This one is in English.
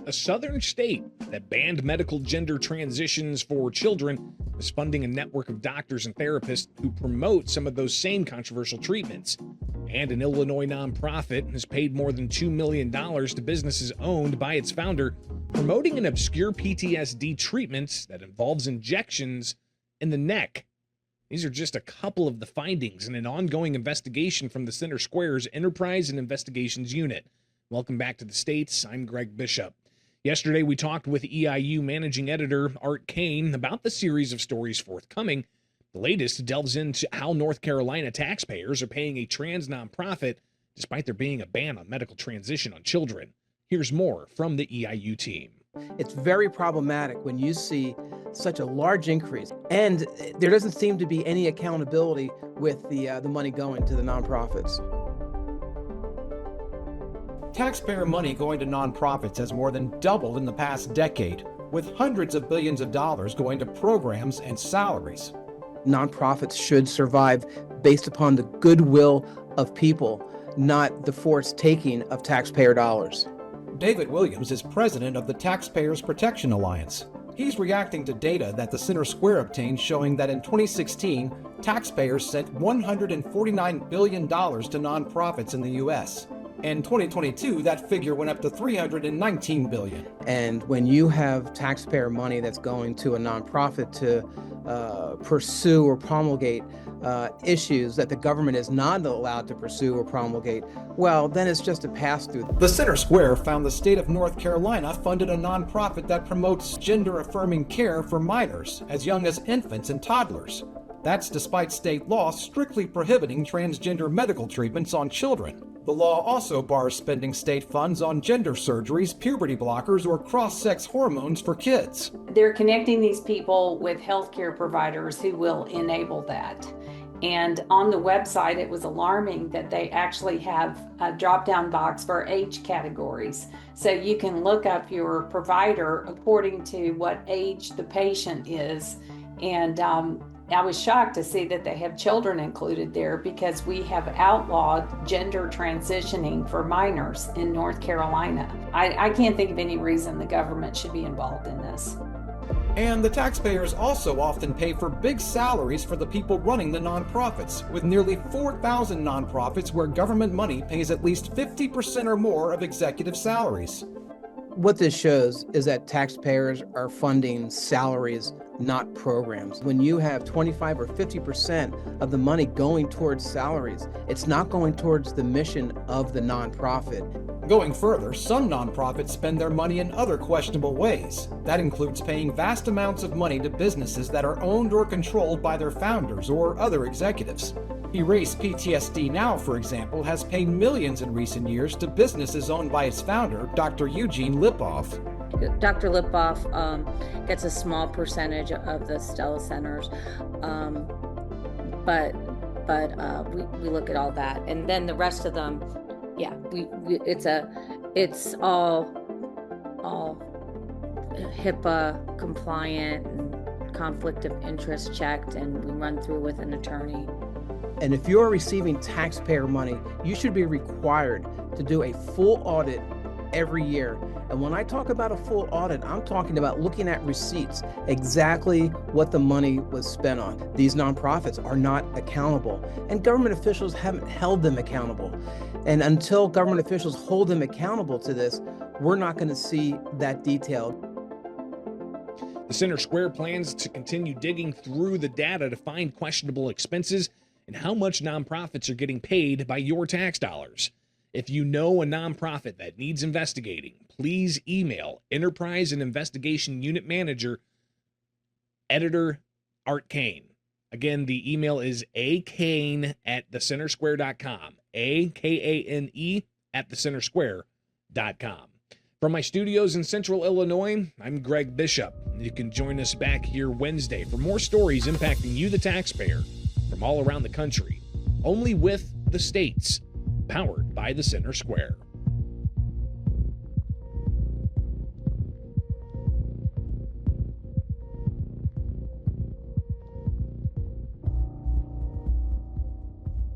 A southern state that banned medical gender transitions for children is funding a network of doctors and therapists who promote some of those same controversial treatments. And an Illinois nonprofit has paid more than $2 million to businesses owned by its founder, promoting an obscure PTSD treatment that involves injections in the neck. These are just a couple of the findings in an ongoing investigation from the Center Square's Enterprise and Investigations Unit. Welcome back to the States. I'm Greg Bishop. Yesterday, we talked with EIU Managing Editor Art Kane about the series of stories forthcoming. The latest delves into how North Carolina taxpayers are paying a trans nonprofit despite there being a ban on medical transition on children. Here's more from the EIU team. It's very problematic when you see such a large increase, and there doesn't seem to be any accountability with the money going to the nonprofits. Taxpayer money going to nonprofits has more than doubled in the past decade, with hundreds of billions of dollars going to programs and salaries. Nonprofits should survive based upon the goodwill of people, not the forced taking of taxpayer dollars. David Williams is president of the Taxpayers Protection Alliance. He's reacting to data that the Center Square obtained showing that in 2016, taxpayers sent $149 billion to nonprofits in the U.S. In 2022, that figure went up to $319 billion. And when you have taxpayer money that's going to a nonprofit to pursue or promulgate issues that the government is not allowed to pursue or promulgate, well, then it's just a pass-through. The Center Square found the state of North Carolina funded a nonprofit that promotes gender-affirming care for minors as young as infants and toddlers. That's despite state law strictly prohibiting transgender medical treatments on children. The law also bars spending state funds on gender surgeries, puberty blockers, or cross-sex hormones for kids. They're connecting these people with healthcare providers who will enable that. And on the website, it was alarming that they actually have a drop-down box for age categories. So you can look up your provider according to what age the patient is. And I was shocked to see that they have children included there because we have outlawed gender transitioning for minors in North Carolina. I can't think of any reason the government should be involved in this. And the taxpayers also often pay for big salaries for the people running the nonprofits, with nearly 4,000 nonprofits where government money pays at least 50% or more of executive salaries. What this shows is that taxpayers are funding salaries, not programs. When you have 25 or 50% of the money going towards salaries, it's not going towards the mission of the nonprofit. Going further, some nonprofits spend their money in other questionable ways. That includes paying vast amounts of money to businesses that are owned or controlled by their founders or other executives. Erase PTSD Now, for example, has paid millions in recent years to businesses owned by its founder, Dr. Eugene Lipoff. Dr. Lipoff gets a small percentage of the Stella Centers, but we look at all that, and then the rest of them, yeah, it's all HIPAA compliant and conflict of interest checked, and we run through with an attorney. And if you're receiving taxpayer money, you should be required to do a full audit every year. And when I talk about a full audit, I'm talking about looking at receipts, exactly what the money was spent on. These nonprofits are not accountable, and government officials haven't held them accountable. And until government officials hold them accountable to this, we're not going to see that detail. The Center Square plans to continue digging through the data to find questionable expenses and how much nonprofits are getting paid by your tax dollars. If you know a nonprofit that needs investigating, please email Enterprise and Investigation Unit Manager, Editor Art Kane. Again, the email is akane@thecentersquare.com, AKANE @thecentersquare.com. From my studios in Central Illinois, I'm Greg Bishop. You can join us back here Wednesday for more stories impacting you, the taxpayer, from all around the country, only with the States, powered by the Center Square.